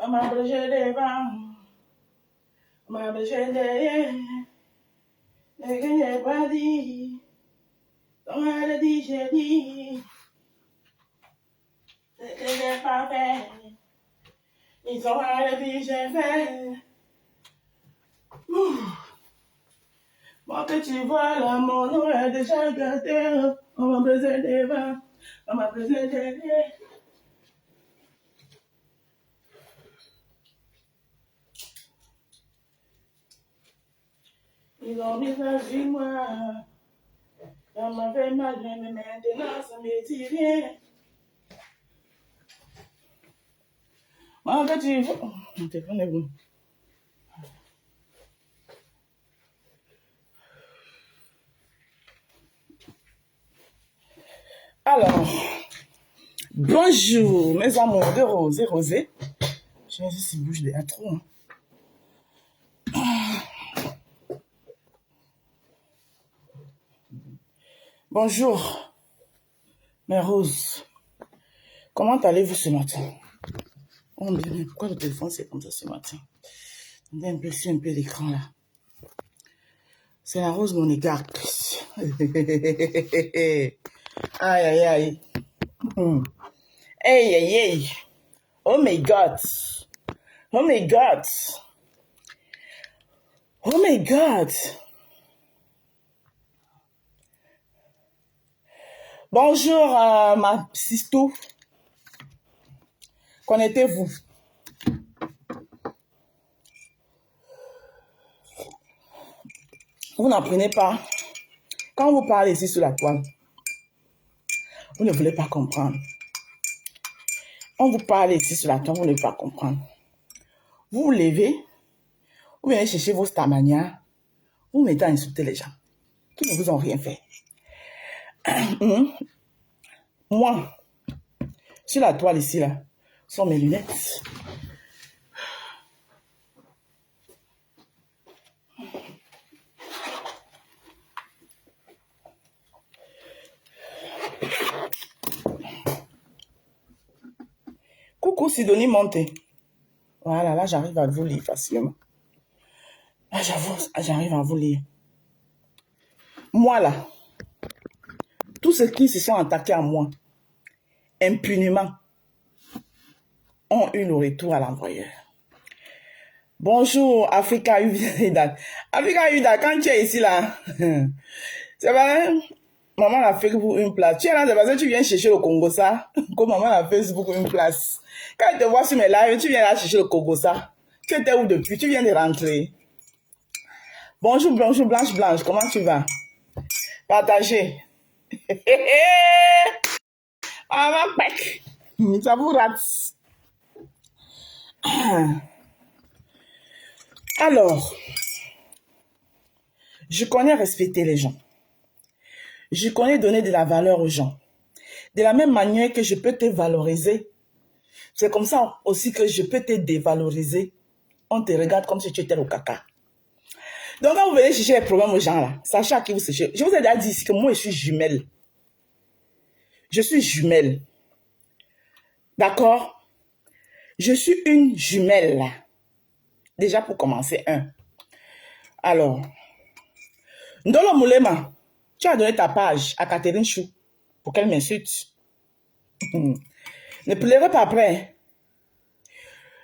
I'm a brigade bang. I'm a brigade. Everybody. Don't have a DJ. C'est pas fait. Ils ont un DJ fait. Moi que tu vois là, mon nom est déjà gâté. On m'a présenté bang. On m'a présenté. Ils ont mis ça sur moi. Ça m'a fait mal, mais maintenant ça me dit rien. Moi que tu vois. Mon téléphone est bon. Alors, bonjour mes amours de rose et rosé. Je vais juste s'il bouge déjà trop. Bonjour mes roses. Comment allez-vous ce matin? Oh mon Dieu, pourquoi le téléphone c'est comme ça ce matin? On a un peu l'écran là. C'est la rose monégasque. Aïe aïe aïe. Hey aïe aïe. Oh my God. Oh my God. Oh my God. Bonjour ma sisto. Connectez-vous. Vous n'apprenez pas. Quand vous parlez ici sur la toile, vous ne voulez pas comprendre. On vous parle ici sur la toile, vous ne voulez pas comprendre. Vous vous levez, vous venez chercher vos stamania, vous mettez à insulter les gens qui ne vous ont rien fait. Moi, sur la toile ici, là, sont mes lunettes. Coucou Sidonie Monté. Voilà, là j'arrive à vous lire facilement. Là j'arrive à vous lire. Moi là, tous ceux qui se sont attaqués à moi, impunément, ont eu le retour à l'envoyeur. Bonjour Africa Uda. Africa Uda, quand tu es ici là, c'est vrai, maman a fait pour une place. Tu es là, c'est parce que tu viens chercher le Congo ça. Comme maman a fait pour une place. Quand je te vois sur mes lives, tu viens là chercher le Congo ça. Tu étais où depuis? Tu viens de rentrer. Bonjour, bonjour, Blanche Blanche, comment tu vas? Partagez. Ah, ma pec. Ça vous rate. Alors, je connais respecter les gens. Je connais donner de la valeur aux gens. De la même manière que je peux te valoriser, c'est comme ça aussi que je peux te dévaloriser. On te regarde comme si tu étais le caca. Donc, quand vous venez chercher les problèmes aux gens là, sachez à qui vous cherchez. Je vous ai déjà dit ici que moi, je suis jumelle. Je suis jumelle. D'accord? Je suis une jumelle là. Déjà pour commencer, Alors, Ndolo Moulema, tu as donné ta page à Catherine Chou pour qu'elle m'insulte. Ne pleurez pas après.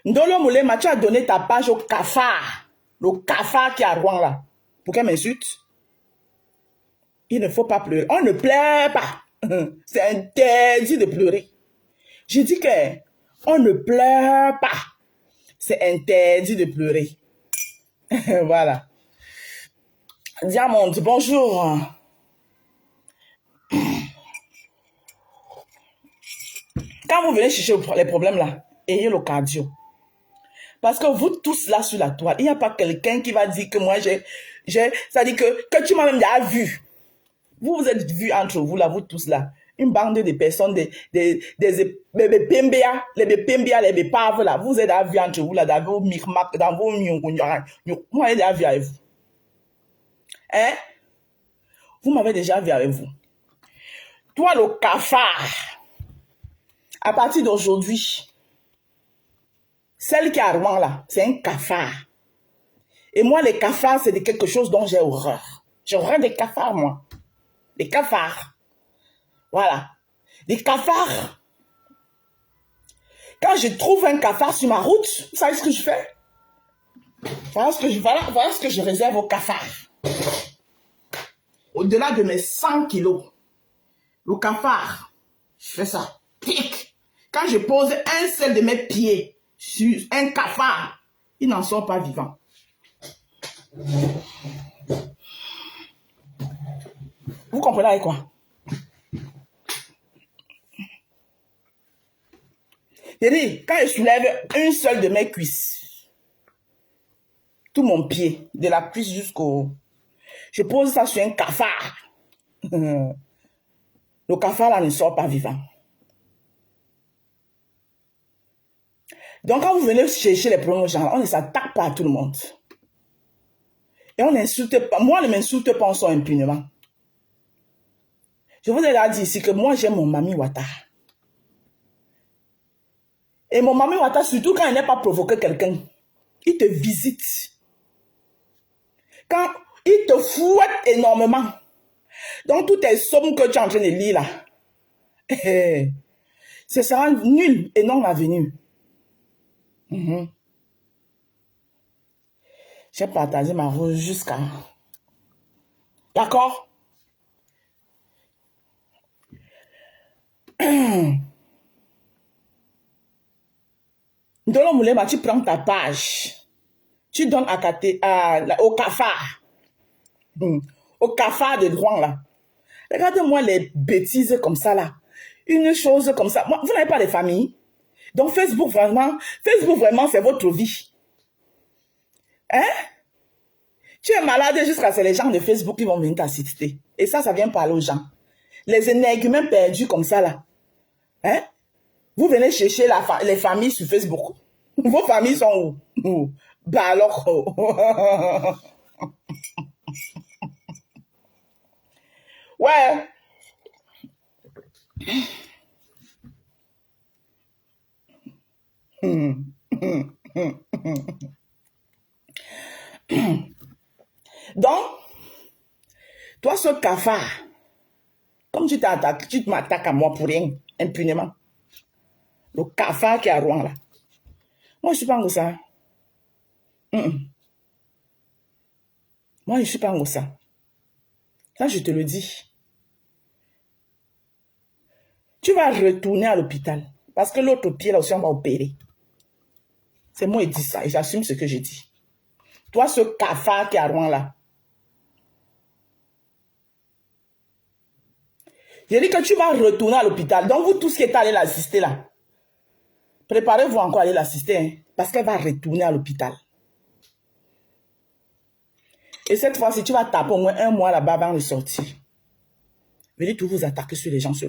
Ndolo Moulema, tu as donné ta page au cafard. Le cafard qui est à Rouen là. Pour qu'elle m'insulte. Il ne faut pas pleurer. On ne pleure pas. C'est interdit de pleurer. Je dis que on ne pleure pas. C'est interdit de pleurer. Voilà. Diamond, bonjour. Quand vous venez chercher les problèmes là, ayez le cardio. Parce que vous tous là sur la toile, il n'y a pas quelqu'un qui va dire que moi ça dit que tu m'as même déjà vu. Vous vous êtes vus entre vous là, vous tous là. Une bande de personnes, des Pembea, les Pembea, les Bépaves là. Vous êtes déjà vus entre vous là, dans vos micmacs, dans vos moi j'ai déjà vu avec vous. Hein? Vous m'avez déjà vu avec vous. Toi le cafard, à partir d'aujourd'hui, Celle qui est à Rouen, là, c'est un cafard. Et moi, les cafards, c'est quelque chose dont j'ai horreur. J'ai horreur des cafards, moi. Des cafards. Voilà. Des cafards. Quand je trouve un cafard sur ma route, vous savez ce que je fais? Voilà ce que je réserve aux cafards. Au-delà de mes 100 kilos, le cafard, je fais ça. Tic. Quand je pose un seul de mes pieds sur un cafard, il n'en sort pas vivant. Vous comprenez avec quoi? J'ai dit, quand je soulève une seule de mes cuisses, tout mon pied, de la cuisse jusqu'au... Je pose ça sur un cafard. Le cafard là ne sort pas vivant. Donc quand vous venez chercher les problèmes aux gens, on ne s'attaque pas à tout le monde. Et on n'insulte pas. Moi, ne m'insulte pas en son impunément. Je vous ai déjà dit ici que moi, j'aime mon Mami Wata. Et mon Mami Wata, surtout quand il n'est pas provoqué quelqu'un, il te visite. Quand il te fouette énormément. Donc, toutes tes sommes que tu es en train de lire là, ce sera nul et non avenu. J'ai partagé ma rose jusqu'à... D'accord? Ndolo Moulema, tu prends ta page. Tu donnes au cafard. Au cafard de Rouen là. Regardez-moi les bêtises comme ça là. Une chose comme ça. Moi, vous n'avez pas de famille. Donc Facebook vraiment, c'est votre vie. Hein? Tu es malade jusqu'à ce que les gens de Facebook qui vont venir t'assister. Et ça vient parler aux gens. Les énerguments perdus comme ça là. Hein? Vous venez chercher les familles sur Facebook. Vos familles sont où? Bah alors. Ouais. Donc, toi, ce cafard, comme tu m'attaques à moi pour rien, impunément. Le cafard qui est à Rouen, là. Moi, je ne suis pas en ça. Moi, je ne suis pas en ça. Là, je te le dis. Tu vas retourner à l'hôpital. Parce que l'autre pied, là aussi, on va opérer. C'est moi qui dis ça. Et j'assume ce que j'ai dit. Toi, ce cafard qui est à Rouen, là. J'ai dit que tu vas retourner à l'hôpital. Donc, vous tous qui êtes allés l'assister, là. Préparez-vous encore à aller l'assister. Hein, parce qu'elle va retourner à l'hôpital. Et cette fois-ci, tu vas taper au moins un mois là-bas avant de sortir. Venez tous vous attaquer sur les gens sur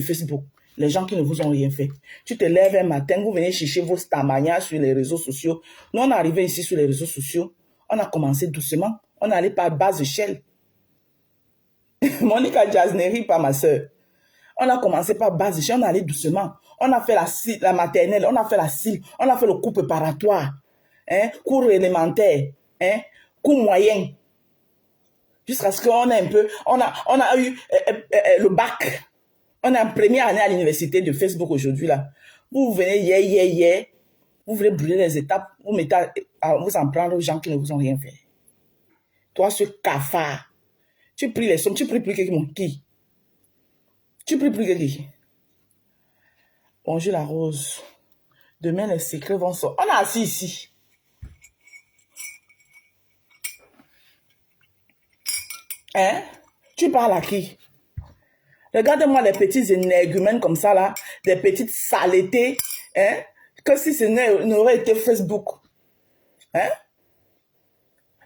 Facebook. Les gens qui ne vous ont rien fait. Tu te lèves un matin, vous venez chercher vos stamagnas sur les réseaux sociaux. Nous, on est arrivé ici sur les réseaux sociaux. On a commencé doucement. On est allé par base échelle. Monica Jasneri, pas ma soeur. On a commencé par base échelle. On est allé doucement. On a fait la maternelle. On a fait la CIL. On a fait le cours préparatoire. Hein, cours élémentaire. Hein, cours moyen. Jusqu'à ce qu'on ait un peu... On a eu le bac. On est en première année à l'université de Facebook aujourd'hui, là. Vous venez, vous voulez brûler les étapes, vous mettez vous en prendre aux gens qui ne vous ont rien fait. Toi, ce cafard, tu pries les sommes, tu pries plus que qui? Tu pries plus que qui? Bonjour la rose. Demain, les secrets vont sortir. On est assis ici. Hein? Tu parles à qui? Regardez-moi les petits énergumènes comme ça, là. Des petites saletés. Hein? Que si ce n'aurait été Facebook. Hein?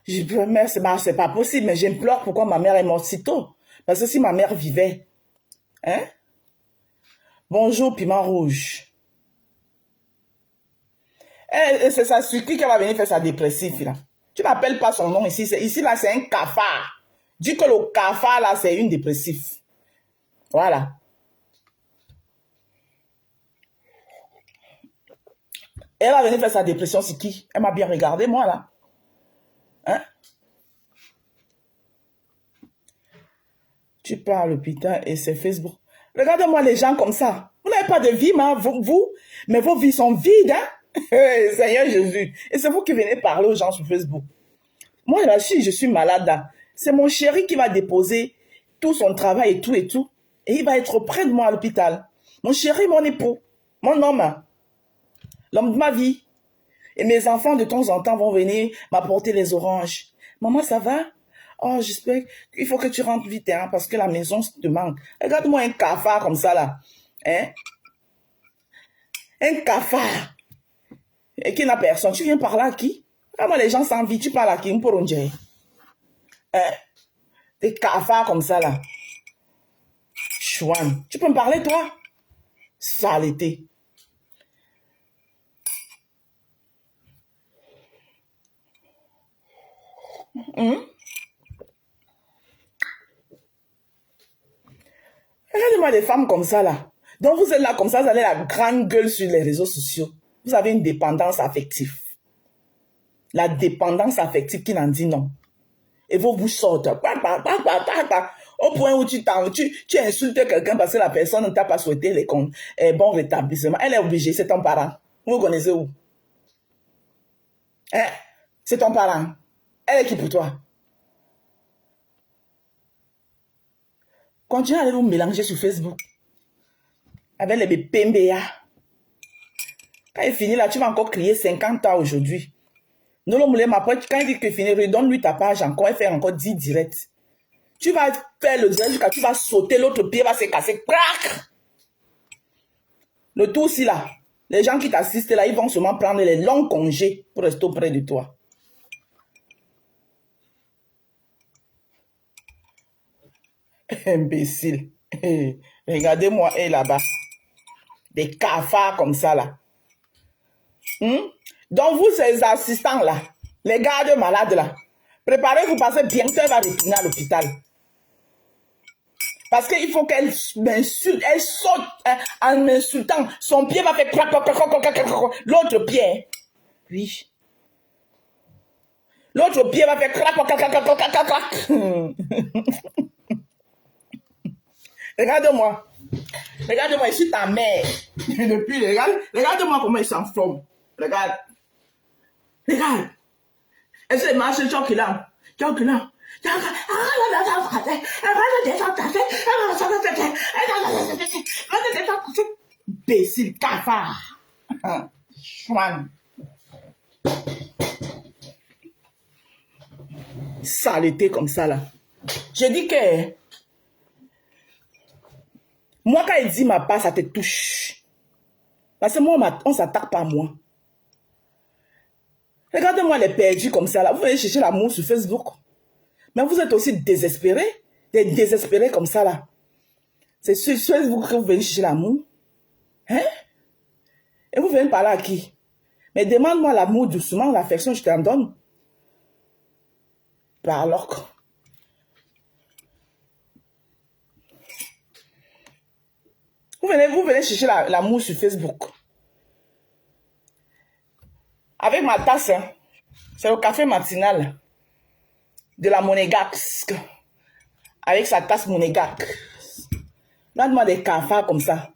C'est pas possible, mais j'implore pourquoi ma mère est morte si tôt. Parce que si ma mère vivait. Hein? Bonjour, piment rouge. C'est sa sucre qui va venir faire sa dépressive, là. Tu n'appelles pas son nom ici. Ici, là, c'est un cafard. Dis que le cafard, là, c'est une dépressive. Voilà. Et elle va venir faire sa dépression sur qui? Elle m'a bien regardé, moi, là. Hein? Tu pars à l'hôpital et c'est Facebook. Regardez-moi les gens comme ça. Vous n'avez pas de vie, mais vos vies sont vides, hein? Seigneur Jésus. Et c'est vous qui venez parler aux gens sur Facebook. Moi, là, si je suis malade, là, c'est mon chéri qui va déposer tout son travail et tout. Et il va être auprès de moi à l'hôpital. Mon chéri, mon époux, mon homme, l'homme de ma vie. Et mes enfants, de temps en temps, vont venir m'apporter les oranges. Maman, ça va? Oh, j'espère qu'il faut que tu rentres vite, hein, parce que la maison te manque. Regarde-moi un cafard comme ça, là. Hein? Un cafard. Et qui n'a personne. Tu viens par là à qui? Regarde-moi les gens sans vie. Tu parles à qui? Pour un dire. Hein? Des cafards comme ça, là. Chouane. Tu peux me parler, toi? Saleté. Regardez-moi des femmes comme ça, là. Donc vous êtes là comme ça, vous avez la grande gueule sur les réseaux sociaux. Vous avez une dépendance affective. La dépendance affective qui n'en dit non. Et vos bouches sortent. Au point où tu insultes quelqu'un parce que la personne ne t'a pas souhaité les bon rétablissement. Elle est obligée, c'est ton parent. Vous connaissez où? Hein? C'est ton parent. Elle est qui pour toi? Continuez à aller vous mélanger sur Facebook. Avec les PMBA. Quand il finit là, tu vas encore crier 50 ans aujourd'hui. Nolo Moulé m'apprête, quand il dit que finit, redonne-lui ta page encore, elle fait encore 10 directs. Tu vas faire le direct jusqu'à tu vas sauter, l'autre pied va se casser. Crac! Le tout aussi là, les gens qui t'assistent là, ils vont seulement prendre les longs congés pour rester auprès de toi. Imbécile. Regardez-moi, et là-bas. Des cafards comme ça là. Donc vous, ces assistants là, les gardes malades là, préparez-vous parce que bientôt elle va retourner à l'hôpital. Parce qu'il faut qu'elle m'insulte, elle saute en m'insultant. Son pied va faire crac, crac, crac, crac, crac, crac. L'autre pied, oui. L'autre pied va faire crac, crac, crac, crac, crac, crac, crac. Regarde-moi. Regarde-moi, je suis ta mère. Depuis, regarde-moi comment il s'en forme. Regarde. Regarde. Est-ce que marche chocolat? Chocolat. Imbécile, cafard. Chouane. Saleté comme ça là. Je dis que moi quand il dit ma part, ça te touche. Parce que moi, on ne s'attaque pas à moi. Regardez-moi les perdus comme ça là. Vous venez chercher l'amour sur Facebook. Mais vous êtes aussi désespérés. Des désespérés comme ça là. C'est sur Facebook que vous venez chercher l'amour. Hein? Et vous venez parler à qui? Mais demande-moi l'amour doucement, l'affection, je t'en donne. Par alors. Vous venez chercher l'amour sur Facebook. Avec ma tasse, hein, c'est le café matinal de la monégasque. Avec sa tasse monégasque. Donne-moi des cafards comme ça.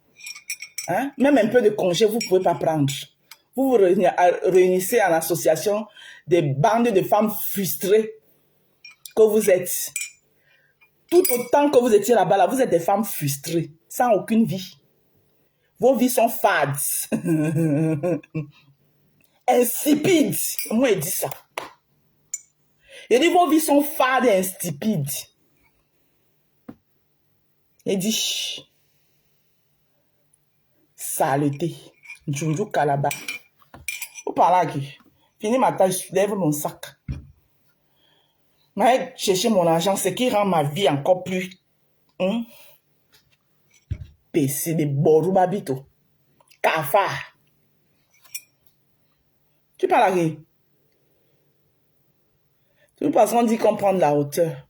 Hein? Même un peu de congé, vous ne pouvez pas prendre. Vous vous réunissez en association des bandes de femmes frustrées que vous êtes. Tout autant que vous étiez là-bas, là, vous êtes des femmes frustrées, sans aucune vie. Vos vies sont fades. Insipides. Moi, il dit ça. Il dit vos vies sont fades et insipides. Il dit saleté. Djoudjou Kalaba. Vous parlez à qui? Fini ma tâche, lève mon sac. Mais chercher mon argent, c'est qui rend ma vie encore plus. PC de Borubabito. Cafard. Tu parles à qui? Tout parce qu'on dit qu'on prend de la hauteur.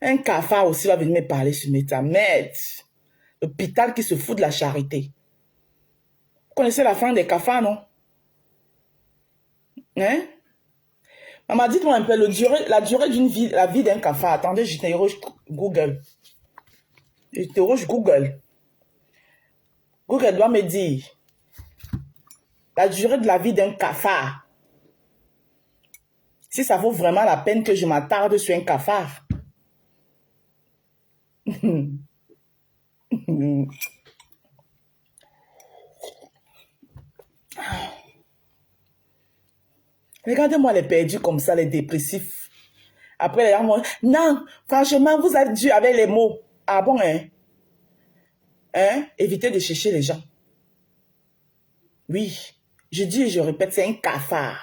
Un cafard aussi va venir me parler sur mes merde. L'hôpital qui se fout de la charité. Vous connaissez la fin des cafards, non? Hein? Maman, dites-moi un peu la durée d'une vie, la vie d'un cafard. Attendez, je t'interroge Google. Je t'interroge Google. Google doit me dire la durée de la vie d'un cafard. Si ça vaut vraiment la peine que je m'attarde sur un cafard. Regardez-moi les perdus comme ça, les dépressifs. Après, les gens vont non, franchement, vous avez dû avec les mots. Ah bon, hein? Hein? Évitez de chercher les gens. Oui, je dis et je répète, c'est un cafard.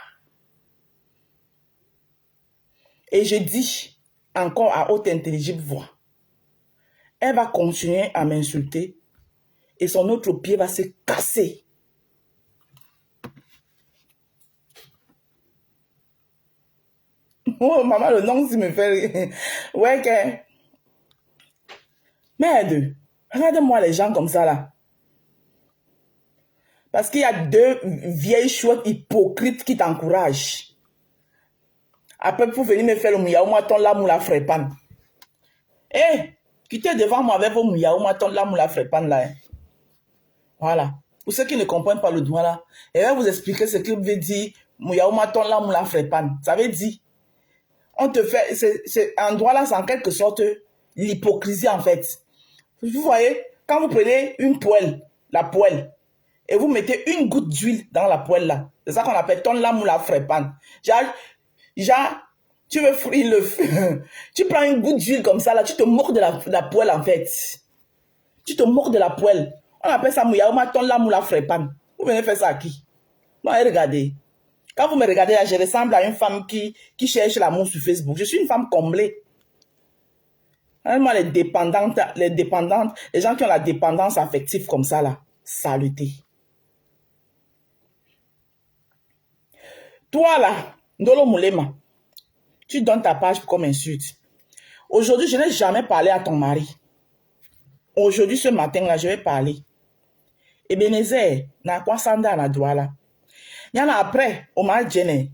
Et je dis encore à haute intelligible voix, elle va continuer à m'insulter et son autre pied va se casser. Oh, maman, le nom, ça me fait... Ouais, que... Merde, regardez-moi les gens comme ça, là. Parce qu'il y a deux vieilles chouettes hypocrites qui t'encouragent. Après, pour venir me faire le mouyaou, moi, ton la moula frépane. Eh, quittez devant moi avec vos mouyaou, moi, ton la moula frépane, là. Hein. Voilà. Pour ceux qui ne comprennent pas le droit, là, je vais vous expliquer ce qu'il veut dire mouyaou, moi, ton la moula frépane. Ça veut dire, on te fait, c'est un droit là, c'est en quelque sorte l'hypocrisie, en fait. Vous voyez, quand vous prenez une poêle, la poêle, et vous mettez une goutte d'huile dans la poêle là. C'est ça qu'on appelle ton lame ou la frépane. Genre, tu veux frire le feu. Tu prends une goutte d'huile comme ça là, tu te moques de la poêle en fait. Tu te moques de la poêle. On appelle ça mouyaouma ton lame ou la frépane. Vous venez faire ça à qui? Moi, regardez. Quand vous me regardez là, je ressemble à une femme qui cherche l'amour sur Facebook. Je suis une femme comblée. Moi, les dépendantes, les gens qui ont la dépendance affective comme ça là, saluté. Toi là, Ndolo Moulema, tu donnes ta page comme insulte. Aujourd'hui, je n'ai jamais parlé à ton mari. Aujourd'hui, ce matin-là, je vais parler. Ebenezer, na kwa sanda na douala. Yana après, on m'a gêné.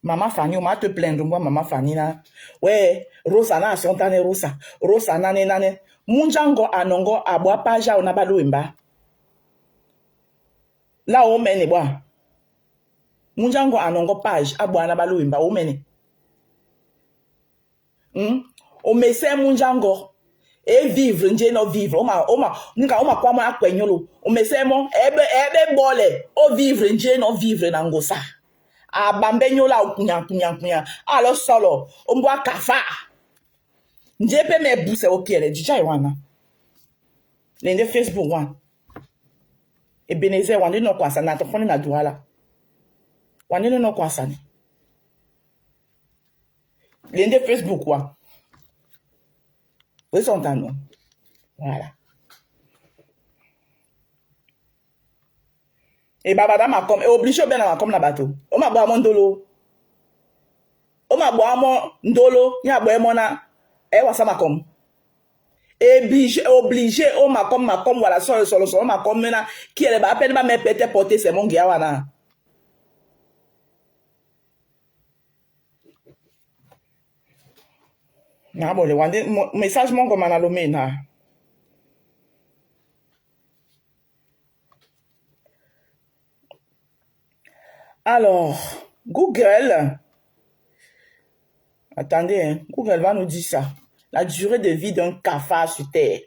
Maman Fanny, on m'a te plaindre, moi, maman Fanny, là. Ouais, Rosa na asontane Rosa. Rosa nane nane. Munjango anongo abwa paja onabalo imba. Là, on mène, bois. Munjango anongo page abwa onabalo imba, on mène. O mese munjango e vivre nje no vivre nika kwa mo akwenyolo o mese mo ebe bole o vivre nje no vivre na ngosa abambe nyola okunya alo solo o mbo akafa nje pe me buse o kere jija iwana lende Facebook wan Ebenezer wan no kwasa na to foni na duala wan no kwasa ni lende Facebook wan. Où sont ta nom? Voilà. Et babada ma comme, et obligé bien ma comme la bateau. O ma boa mon dolo. O ma boa mon dolo, ya boa mon na, e wasa ma comme. Obligé, o ma comme voilà, solo, ma comme na, qui est à peine ma me pété porter, c'est mon gars, wana. Na bon, le message mon comme analomé na. Alors, Google, attendez, hein, Google va nous dire ça. La durée de vie d'un cafard sur Terre.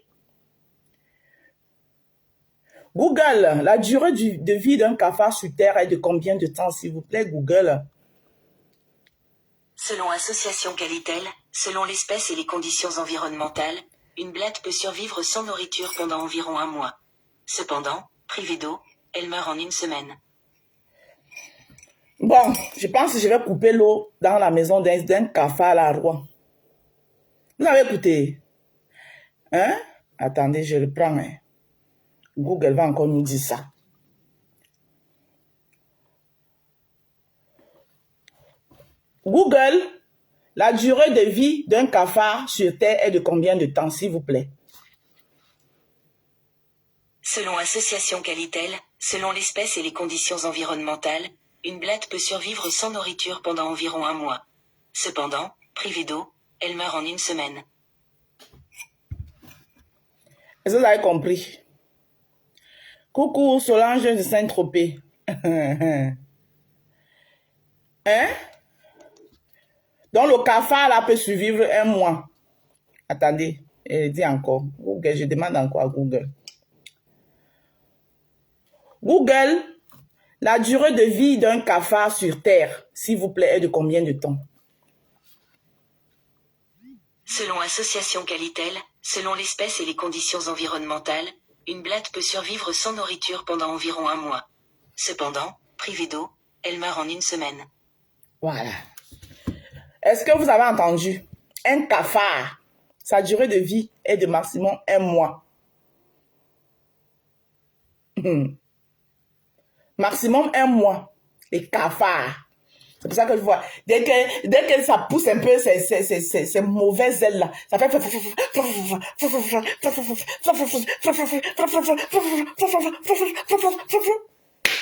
Google, la durée de vie d'un cafard sur Terre est de combien de temps, s'il vous plaît, Google? Selon Association Qualitel, selon l'espèce et les conditions environnementales, une blatte peut survivre sans nourriture pendant environ 1 mois. Cependant, privée d'eau, elle meurt en 1 semaine. Bon, je pense que je vais couper l'eau dans la maison d'un cafard à la Rouen. Vous avez écouté? Hein? Attendez, je reprends. Hein. Google va encore nous dire ça. Google, la durée de vie d'un cafard sur Terre est de combien de temps, s'il vous plaît? Selon Association Qualitel, selon l'espèce et les conditions environnementales, une blatte peut survivre sans nourriture pendant environ un mois. Cependant, privée d'eau, elle meurt en une semaine. Est-ce que vous avez compris? Coucou Solange de Saint-Tropez. Hein? Donc le cafard là peut survivre un mois. Attendez, elle dit encore. Google, je demande encore à Google. Google, la durée de vie d'un cafard sur Terre, s'il vous plaît, est de combien de temps? Selon Association Qualitel, selon l'espèce et les conditions environnementales, une blatte peut survivre sans nourriture pendant environ un mois. Cependant, privée d'eau, elle meurt en une semaine. Voilà. Est-ce que vous avez entendu? Un cafard, sa durée de vie est de maximum un mois. Maximum un mois. Les cafards. C'est pour ça que je vois, dès que ça pousse un peu ces mauvaises ailes là, ça fait...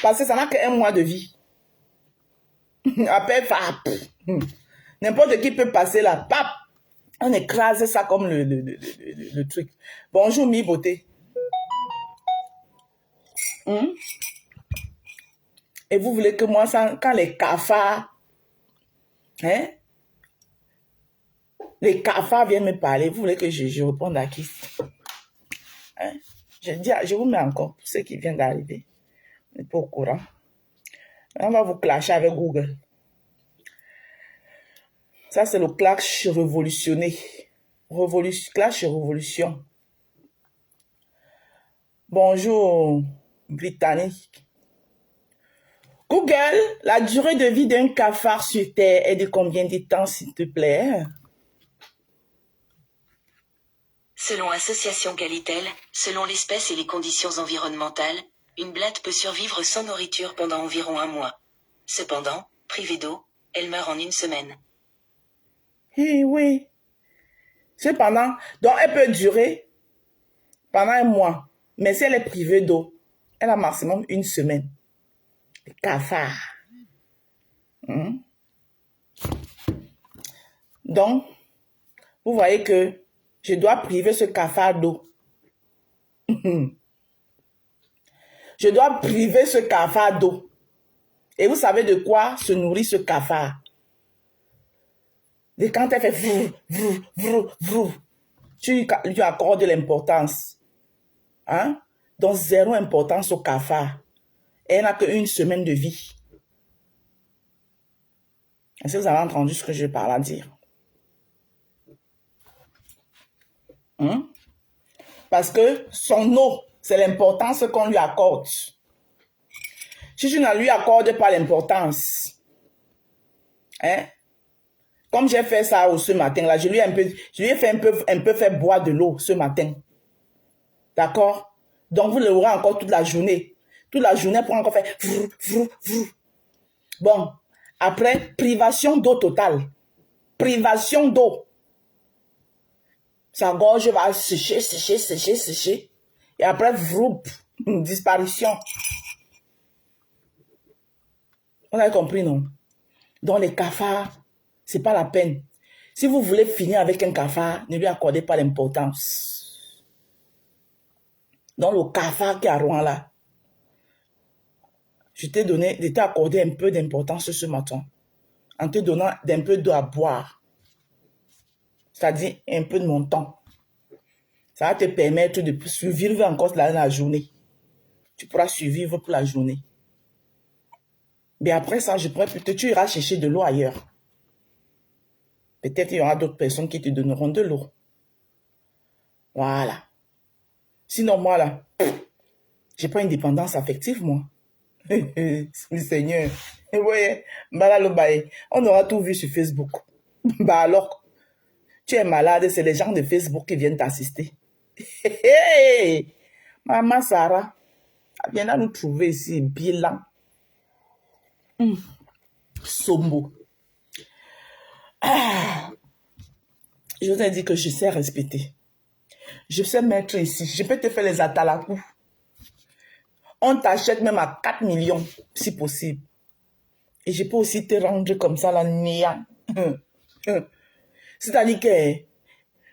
Parce que ça n'a qu'un mois de vie. Après, n'importe qui peut passer là, pap, on écrase ça comme le truc. Bonjour, mi beauté. Et vous voulez que moi, ça, quand les cafards, les cafards viennent me parler, vous voulez que je réponde à qui? Je vous mets encore, pour ceux qui viennent d'arriver. Vous n'êtes pas au courant. On va vous clasher avec Google. Ça, c'est le clash révolutionné. Clash révolution. Bonjour, Britannique. Google, la durée de vie d'un cafard sur Terre est de combien de temps, s'il te plaît? Selon Association Qualitel, selon l'espèce et les conditions environnementales, une blatte peut survivre sans nourriture pendant environ un mois. Cependant, privée d'eau, elle meurt en une semaine. Eh oui. Cependant, donc elle peut durer pendant un mois. Mais si elle est privée d'eau, elle a maximum une semaine. Les cafards. Donc, vous voyez que je dois priver ce cafard d'eau. Je dois priver ce cafard d'eau. Et vous savez de quoi se nourrit ce cafard? De quand elle fait vrou, vrou, vrou, vrou, tu lui accordes de l'importance. Hein? Donc, zéro importance au cafard. Et elle n'a qu'une semaine de vie. Est-ce que vous avez entendu ce que je parle à dire? Parce que son eau, c'est l'importance qu'on lui accorde. Si tu ne lui accordes pas l'importance, comme j'ai fait ça ce matin, là, je lui ai fait un peu faire boire de l'eau ce matin. D'accord? Donc, vous l'aurez encore toute la journée. Toute la journée pour encore faire... Bon, après, privation d'eau totale. Privation d'eau. Sa gorge va sécher. Et après, disparition. On a compris, non? Donc, les cafards, c'est pas la peine. Si vous voulez finir avec un cafard, ne lui accordez pas l'importance. Donc, le cafard qui est à Rouen là, je t'ai accordé un peu d'importance ce matin, en te donnant un peu d'eau à boire. C'est-à-dire un peu de mon temps. Ça va te permettre de survivre encore la journée. Tu pourras survivre pour la journée. Mais après ça, peut-être tu iras chercher de l'eau ailleurs. Peut-être il y aura d'autres personnes qui te donneront de l'eau. Voilà. Sinon, moi, là, j'ai pas une dépendance affective, moi. Le Seigneur. Et voyez, on aura tout vu sur Facebook. Bah alors, tu es malade, c'est les gens de Facebook qui viennent t'assister. Maman Sarah, viens à nous trouver ici, bilan. Sombo. Je vous ai dit que je sais respecter. Je sais mettre ici. Je peux te faire les atalakou. On t'achète même à 4 millions, si possible. Et je peux aussi te rendre comme ça, la néant. C'est-à-dire que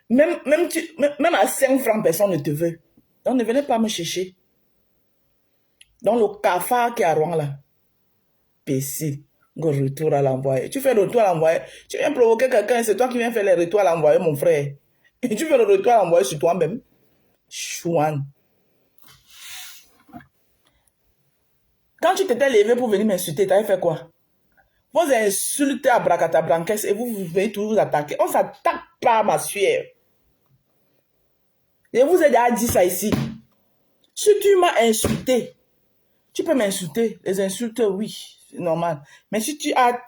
même à 5 francs, personne ne te veut. Donc, ne venez pas me chercher. Dans le cafard qui est à Rouen, là. Pécile. Retour à l'envoyé. Tu fais le retour à l'envoyé. Tu viens provoquer quelqu'un, c'est toi qui viens faire le retour à l'envoyé, mon frère. Et tu fais le retour à l'envoyé sur toi-même. Chouane. Quand tu t'étais levé pour venir m'insulter, tu avais fait quoi? Vous insultez à Bracata-Branques et vous venez toujours vous attaquer. On ne s'attaque pas, ma sueur. Je vous ai déjà dit ça ici. Si tu m'as insulté, tu peux m'insulter. Les insultes, oui, c'est normal. Mais si tu as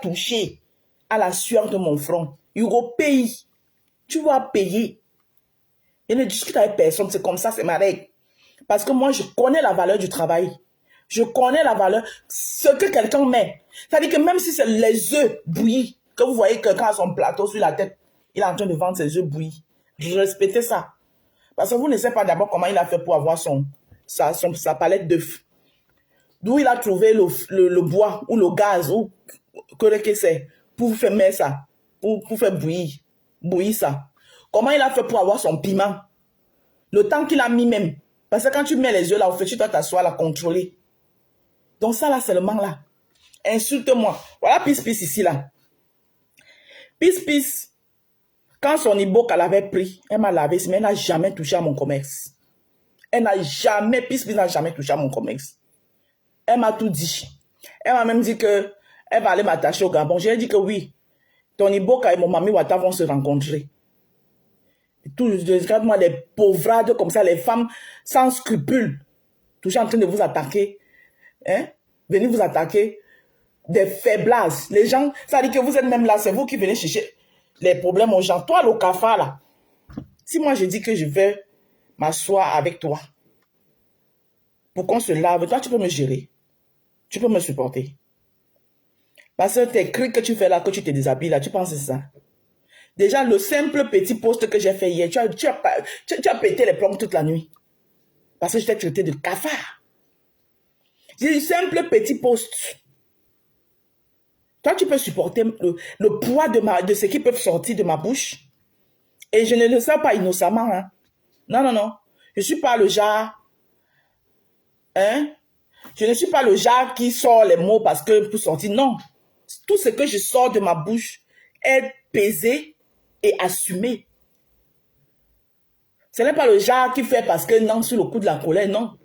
touché à la sueur de mon front, il faut payer. Tu vas payer. Je ne discute avec personne, c'est comme ça, c'est ma règle. Parce que moi, je connais la valeur du travail. Je connais la valeur, ce que quelqu'un met. C'est-à-dire que même si c'est les œufs bouillis, que vous voyez quelqu'un a son plateau sur la tête, il est en train de vendre ses œufs bouillis. Respectez ça. Parce que vous ne savez pas d'abord comment il a fait pour avoir sa palette d'œufs. D'où il a trouvé le bois ou le gaz ou que c'est pour faire mettre ça, pour faire bouillir ça. Comment il a fait pour avoir son piment. Le temps qu'il a mis même. Parce que quand tu mets les œufs là au fait, tu dois t'asseoir la contrôler. Donc ça là, c'est le manque là. Insulte-moi. Voilà Pis ici là. Pis, quand son Iboka l'avait pris, elle m'a lavé, mais elle n'a jamais touché à mon commerce. Pis n'a jamais touché à mon commerce. Elle m'a tout dit. Elle m'a même dit que elle va aller m'attacher au Gabon. J'ai dit que oui. Ton Iboka et mon mami Wata vont se rencontrer. Regarde-moi les pauvrades comme ça, les femmes sans scrupules, toujours en train de vous attaquer. Hein? Venez vous attaquer. Des faiblesses. Les gens, ça dit que vous êtes même là, c'est vous qui venez chercher les problèmes aux gens. Toi, le cafard là, si moi je dis que je vais m'asseoir avec toi pour qu'on se lave, toi tu peux me gérer. Tu peux me supporter. Parce que tes cris que tu fais là, que tu te déshabilles là, tu penses que c'est ça. Déjà, le simple petit post que j'ai fait hier, tu as pété les plombs toute la nuit. Parce que je t'ai traité de cafard. J'ai dit simple petit post. Toi, tu peux supporter le poids de ce qui peut sortir de ma bouche. Et je ne le sais pas innocemment. Hein. Non. Je ne suis pas le genre. Hein? Je ne suis pas le genre qui sort les mots parce que pour sortir. Non. Tout ce que je sors de ma bouche est pesé et assumé. Ce n'est pas le genre qui fait parce que non, sous le coup de la colère. Non.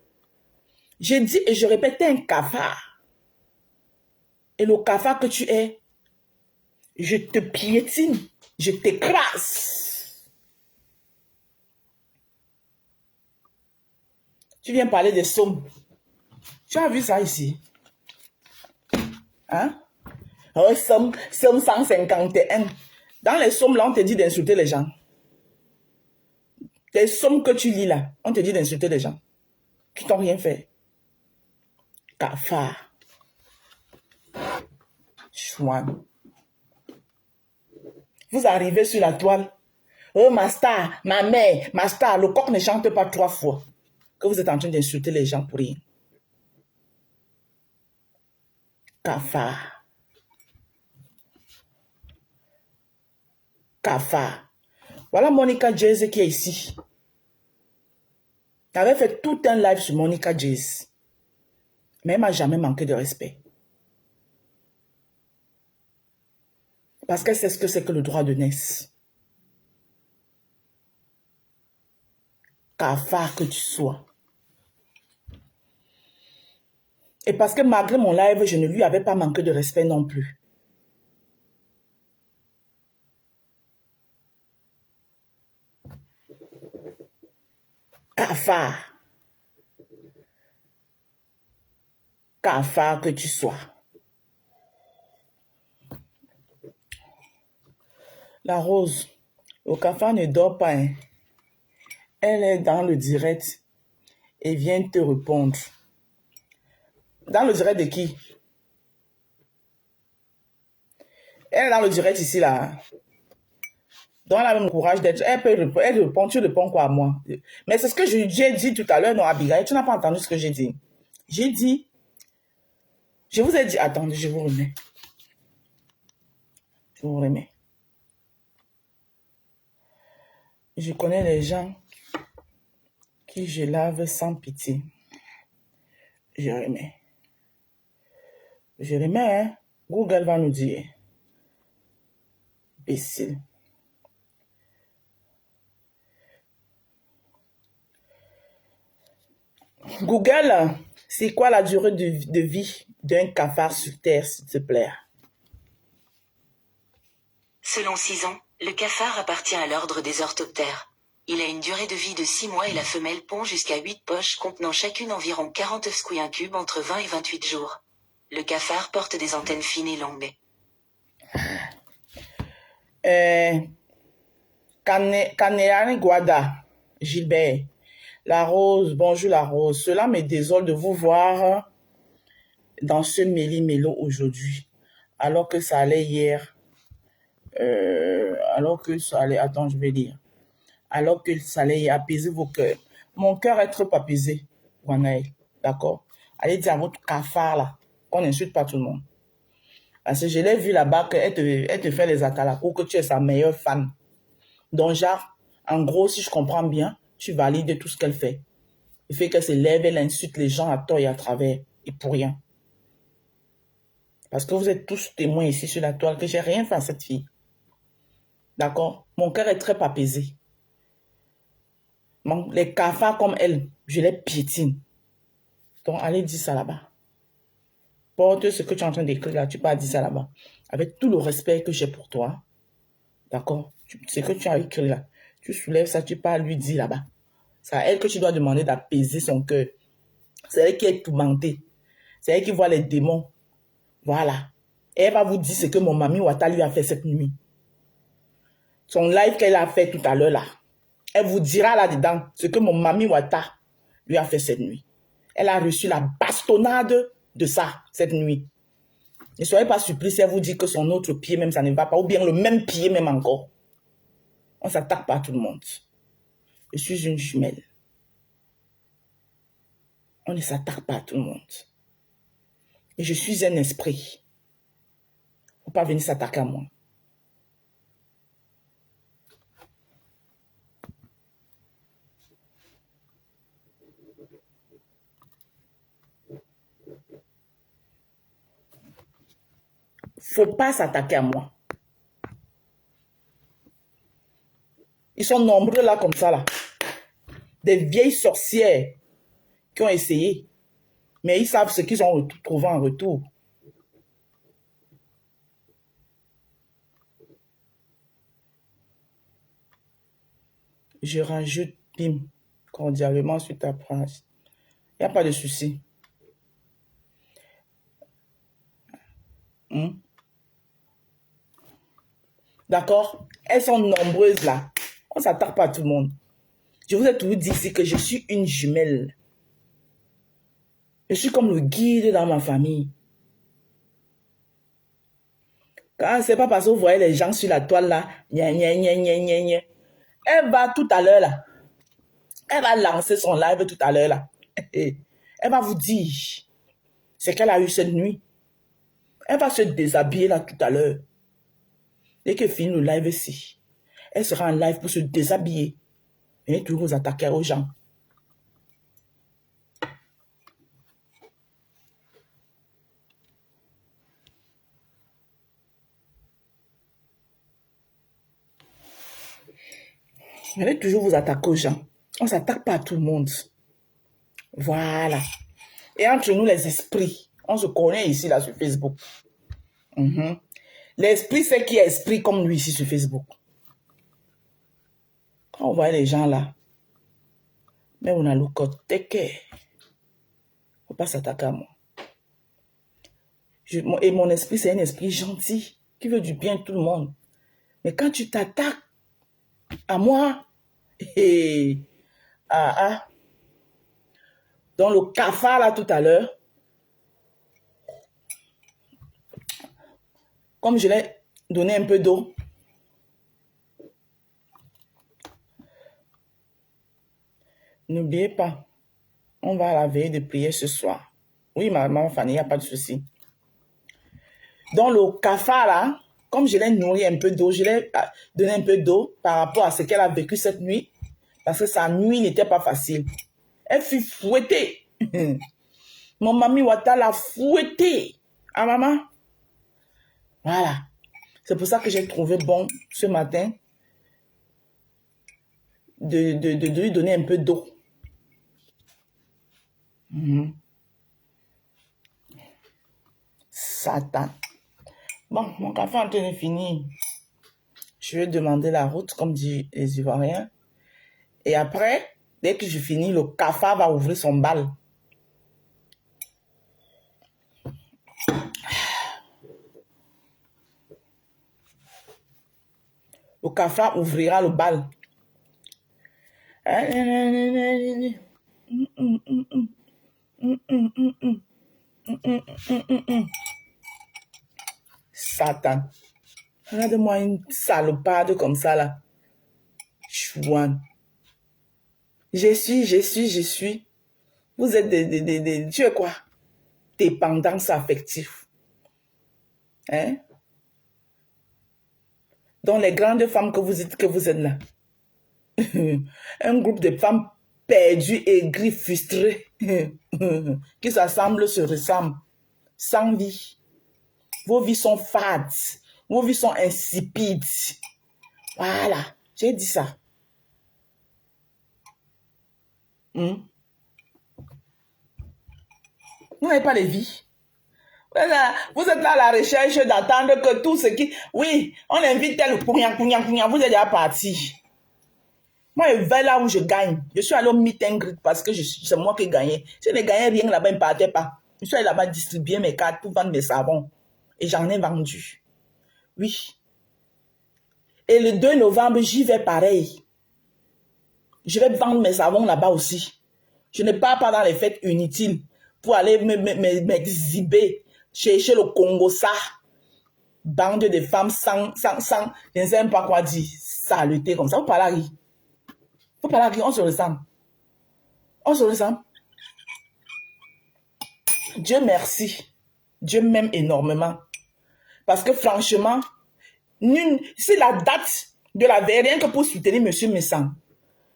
Je dis et je répète, t'es un cafard. Et le cafard que tu es, je te piétine, je t'écrase. Tu viens parler des sommes. Tu as vu ça ici? Hein? Oh, somme 151. Dans les sommes là, on te dit d'insulter les gens. Les sommes que tu lis là, on te dit d'insulter les gens. Qui t'ont rien fait. Cafard. Chouane. Vous arrivez sur la toile. Oh, ma star, ma mère, ma star. Le coq ne chante pas 3 fois. Que vous êtes en train d'insulter les gens pour rien. Cafard. Cafard. Voilà Monica Jazz qui est ici. J'avais fait tout un live sur Monica Jazz. Mais elle m'a jamais manqué de respect. Parce qu'elle sait ce que c'est que le droit de naissance. Cafard que tu sois. Et parce que malgré mon live, je ne lui avais pas manqué de respect non plus. Cafard. Cafard que tu sois. La Rose, le cafard ne dort pas. Hein. Elle est dans le direct et vient te répondre. Dans le direct de qui? Elle est dans le direct ici, là. Donc, elle a même le courage d'être. Elle répond, tu réponds quoi à moi? Mais c'est ce que j'ai dit tout à l'heure, non, Abigail. Tu n'as pas entendu ce que j'ai dit. J'ai dit, Je vous ai dit, attendez, je vous remets. Je vous remets. Je connais les gens qui je lave sans pitié. Je remets. Je remets, hein. Google va nous dire. Imbécile. Google, c'est quoi la durée de vie d'un cafard sur Terre, s'il te plaît? Selon Cizon, le cafard appartient à l'ordre des orthoptères. Il a une durée de vie de 6 mois et la femelle pond jusqu'à 8 poches contenant chacune environ 40 œufs incubes entre 20 et 28 jours. Le cafard porte des antennes fines et longues. Canéane Guada, Gilbert. La Rose, bonjour la Rose. Cela me désole de vous voir dans ce méli-mélo aujourd'hui, alors que ça allait hier. Attends, je vais lire. Alors que ça allait apaiser vos cœurs. Mon cœur est trop apaisé, Wanaël. D'accord? Allez dire à votre cafard là, qu'on n'insulte pas tout le monde. Parce que je l'ai vu là-bas qu'elle te fait les atalakos, que tu es sa meilleure fan. Donc, genre, en gros, si je comprends bien, tu valides tout ce qu'elle fait. Il fait qu'elle se lève, elle insulte les gens à tort et à travers, et pour rien. Parce que vous êtes tous témoins ici sur la toile que j'ai rien fait à cette fille. D'accord? Mon cœur est très apaisé. Bon, les cafards comme elle, je les piétine. Donc, allez dire ça là-bas. Porte ce que tu es en train d'écrire là, tu peux dire ça là-bas. Avec tout le respect que j'ai pour toi. D'accord? Ce que tu as écrit là, tu soulèves ça, tu peux lui dire là-bas. C'est à elle que tu dois demander d'apaiser son cœur. C'est elle qui est tourmentée. C'est elle qui voit les démons. Voilà. Et elle va vous dire ce que mon mamie Wata lui a fait cette nuit. Son live qu'elle a fait tout à l'heure là. Elle vous dira là-dedans ce que mon mamie Wata lui a fait cette nuit. Elle a reçu la bastonnade de ça cette nuit. Ne soyez pas surpris si elle vous dit que son autre pied même ça ne va pas. Ou bien le même pied même encore. On ne s'attaque pas à tout le monde. Je suis une jumelle. On ne s'attaque pas à tout le monde. Et je suis un esprit. Il ne faut pas venir s'attaquer à moi. Il ne faut pas s'attaquer à moi. Ils sont nombreux là comme ça là. Des vieilles sorcières qui ont essayé. Mais ils savent ce qu'ils ont trouvé en retour. Je rajoute bim cordialement sur ta phrase. Il n'y a pas de souci. D'accord? Elles sont nombreuses là. On ne s'attaque pas à tout le monde. Je vous ai toujours dit ici que je suis une jumelle. Je suis comme le guide dans ma famille. Quand c'est pas parce que vous voyez les gens sur la toile là, elle va tout à l'heure là. Elle va lancer son live tout à l'heure là. Elle va vous dire ce qu'elle a eu cette nuit. Elle va se déshabiller là tout à l'heure. Dès qu'elle finit le live ici, elle sera en live pour se déshabiller. Venez toujours vous attaquer aux gens. Venez toujours vous attaquer aux gens. On ne s'attaque pas à tout le monde. Voilà. Et entre nous, les esprits, on se connaît ici, là, sur Facebook. L'esprit, c'est qui est esprit comme lui ici sur Facebook. Quand on voit les gens là, mais on a le côté que, faut pas s'attaquer à moi. Et mon esprit, c'est un esprit gentil, qui veut du bien à tout le monde. Mais quand tu t'attaques à moi, dans le cafard là tout à l'heure, comme je l'ai donné un peu d'eau, n'oubliez pas, on va à la veille de prière ce soir. Oui, maman Fanny, il n'y a pas de souci. Dans le cafard, là, comme je l'ai nourri un peu d'eau, je l'ai donné un peu d'eau par rapport à ce qu'elle a vécu cette nuit, parce que sa nuit n'était pas facile. Elle fut fouettée. Mon mamie Wata l'a fouettée. Ah, maman? Voilà. C'est pour ça que j'ai trouvé bon ce matin de lui donner un peu d'eau. Satan. Bon, mon café est en train de finir. Je vais demander la route, comme disent les Ivoiriens. Et après, dès que je finis, le cafard va ouvrir son bal. Le cafard ouvrira le bal. Satan. Regarde-moi une saloparde comme ça, là. Chouane. Je suis. Vous êtes tu es quoi? Dépendance affective. Hein? Donc, les grandes femmes que vous êtes là. Un groupe de femmes perdues, aigries, frustrées, qui s'assemblent, se ressemblent, sans vie. Vos vies sont fades. Vos vies sont insipides. Voilà, j'ai dit ça. Vous n'avez pas de vie. Vous êtes là à la recherche d'attendre que tout ce qui... Oui, on invite tel vous êtes déjà parti. Moi, je vais là où je gagne. Je suis allé au meet and greet parce que c'est moi qui ai gagné. Si je ne gagnais rien là-bas, je ne partais pas. Je suis allé là-bas distribuer mes cartes pour vendre mes savons. Et j'en ai vendu. Oui. Et le 2 novembre, j'y vais pareil. Je vais vendre mes savons là-bas aussi. Je ne pars pas dans les fêtes inutiles pour aller m'exhiber, chercher le Congo, ça. Bande de femmes sans, je ne sais même pas quoi dire, saleté comme ça. Vous parlez à qui? Vous parlez à qui? On se ressemble. On se ressemble. Dieu merci. Dieu m'aime énormément. Parce que franchement, si la date de la veille, rien que pour soutenir M. Messan,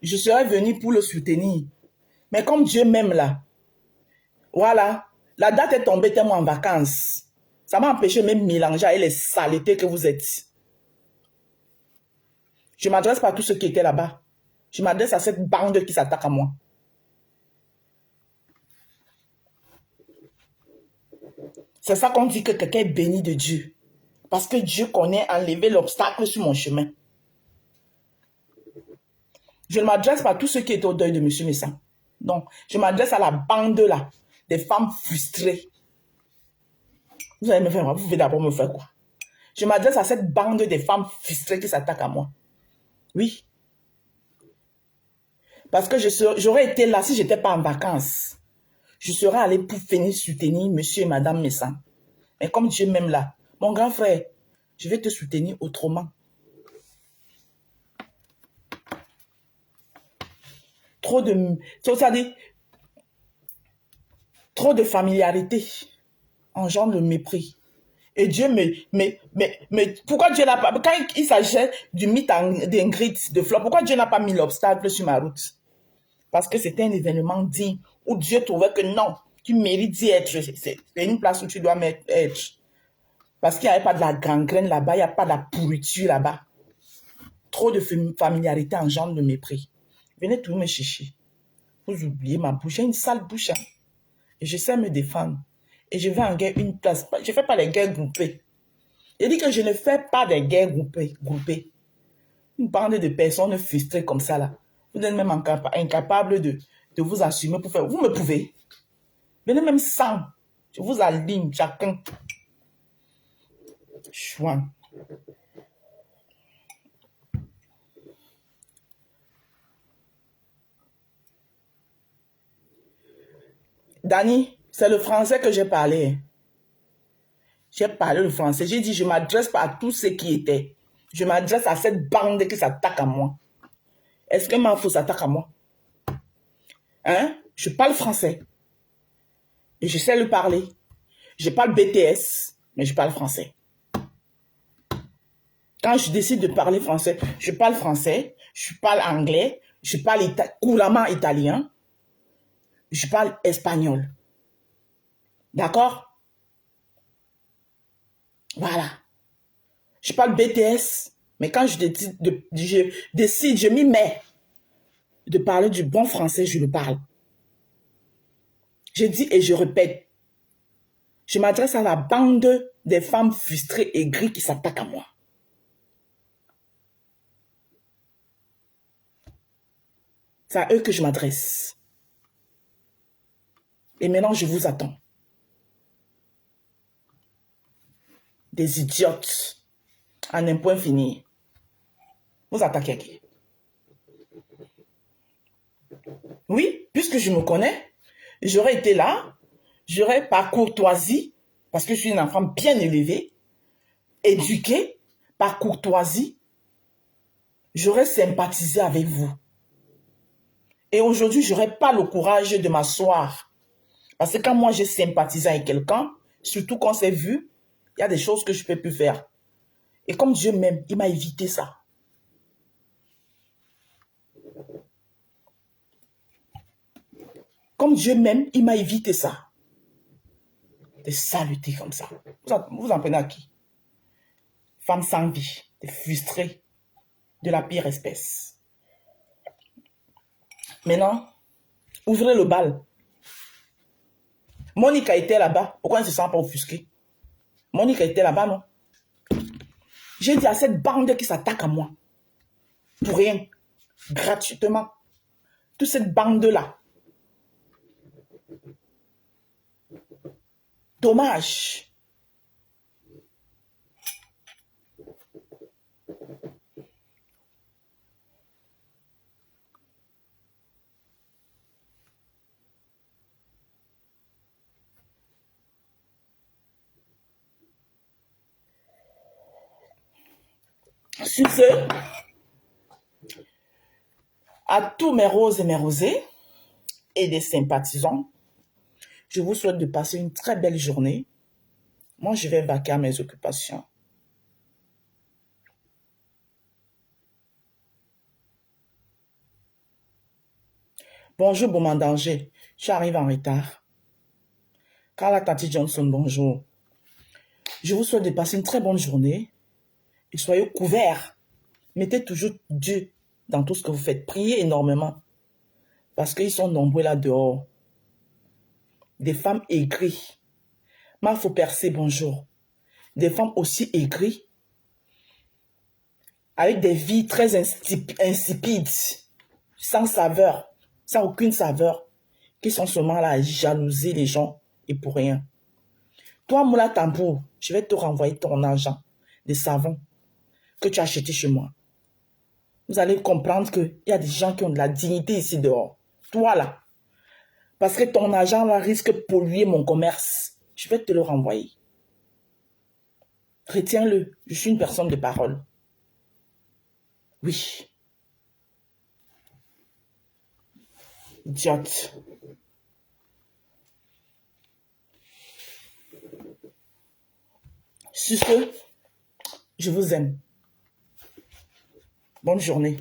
je serais venu pour le soutenir. Mais comme Dieu m'aime là, voilà, la date est tombée tellement en vacances. Ça m'a empêché de me mélanger avec les saletés que vous êtes. Je ne m'adresse pas à tous ceux qui étaient là-bas. Je m'adresse à cette bande qui s'attaque à moi. C'est ça qu'on dit que quelqu'un est béni de Dieu. Parce que Dieu connaît enlever l'obstacle sur mon chemin. Je ne m'adresse pas à tous ceux qui étaient au deuil de M. Messan. Non, je m'adresse à la bande là, des femmes frustrées. Vous allez me faire quoi? Vous pouvez d'abord me faire quoi? Je m'adresse à cette bande des femmes frustrées qui s'attaquent à moi. Oui. Parce que j'aurais été là si je n'étais pas en vacances. Je serais allé pour finir soutenir monsieur et madame Messan. Mais comme Dieu m'aime là, mon grand frère, je vais te soutenir autrement. Trop de familiarité engendre le mépris. Et Dieu pourquoi Dieu n'a pas, quand il s'agissait du meet and greet de fleurs, pourquoi Dieu n'a pas mis l'obstacle sur ma route? Parce que c'était un événement digne où Dieu trouvait que non, tu mérites d'y être. C'est une place où tu dois être. Parce qu'il n'y avait pas de la gangrène là-bas, il n'y a pas de la pourriture là-bas. Trop de familiarité engendre le mépris. Venez tout me chercher. Vous oubliez ma bouche, j'ai une sale bouche. Hein? Et je sais me défendre. Et je vais en guerre une place. Je ne fais pas des guerres groupées. Je dis que je ne fais pas des guerres groupées. Une bande de personnes frustrées comme ça là. Vous êtes même incapable de vous assumer pour faire. Vous me pouvez. Venez même sans. Je vous aligne chacun. Chouin. Dani, c'est le français que j'ai parlé. J'ai parlé le français. J'ai dit, je ne m'adresse pas à tous ceux qui étaient. Je m'adresse à cette bande qui s'attaque à moi. Est-ce que Manfou s'attaque à moi? Hein? Je parle français. Et je sais le parler. Je parle BTS. mais je parle français. Quand je décide de parler français, je parle français, je parle anglais, je parle couramment italien, je parle espagnol. D'accord? Voilà. Je parle BTS, mais quand je décide, je m'y mets de parler du bon français, je le parle. Je dis et je répète, je m'adresse à la bande des femmes frustrées et aigries qui s'attaquent à moi. C'est à eux que je m'adresse. Et maintenant, je vous attends. Des idiotes, à un point fini. Vous attaquez à qui? Oui, puisque je me connais, j'aurais été là, j'aurais par courtoisie, parce que je suis une enfant bien élevée, éduquée, par courtoisie, j'aurais sympathisé avec vous. Et aujourd'hui, je n'aurais pas le courage de m'asseoir. Parce que quand moi, j'ai sympathisé avec quelqu'un, surtout quand c'est vu, il y a des choses que je ne peux plus faire. Et comme Dieu m'aime, il m'a évité ça. Comme Dieu m'aime, il m'a évité ça. Des saletés comme ça. Vous en prenez à qui? Femme sans vie, des frustrés, de la pire espèce. Maintenant, ouvrez le bal. Monique était là-bas. Pourquoi elle ne se sent pas offusquée? Monique était là-bas, non? J'ai dit à cette bande qui s'attaque à moi. Pour rien. Gratuitement. Toute cette bande-là. Dommage. Sur ce, à tous mes roses et mes rosés et des sympathisants, je vous souhaite de passer une très belle journée. Moi, je vais vaquer à mes occupations. Bonjour, Beaumont Danger. J'arrive en retard. Carla Tati Johnson, bonjour. Je vous souhaite de passer une très bonne journée et soyez couverts. Mettez toujours Dieu dans tout ce que vous faites. Priez énormément parce qu'ils sont nombreux là dehors. Des femmes aigries. Marfo Percé, bonjour. Des femmes aussi aigries avec des vies très insipides, sans saveur, sans aucune saveur, qui sont seulement là à jalouser les gens et pour rien. Toi, Moula Tambour, je vais te renvoyer ton argent de savon que tu as acheté chez moi. Vous allez comprendre qu'il y a des gens qui ont de la dignité ici dehors. Toi là. Parce que ton argent là risque de polluer mon commerce. Je vais te le renvoyer. Retiens-le. Je suis une personne de parole. Oui. Idiote. Sur ce, je vous aime. Bonne journée.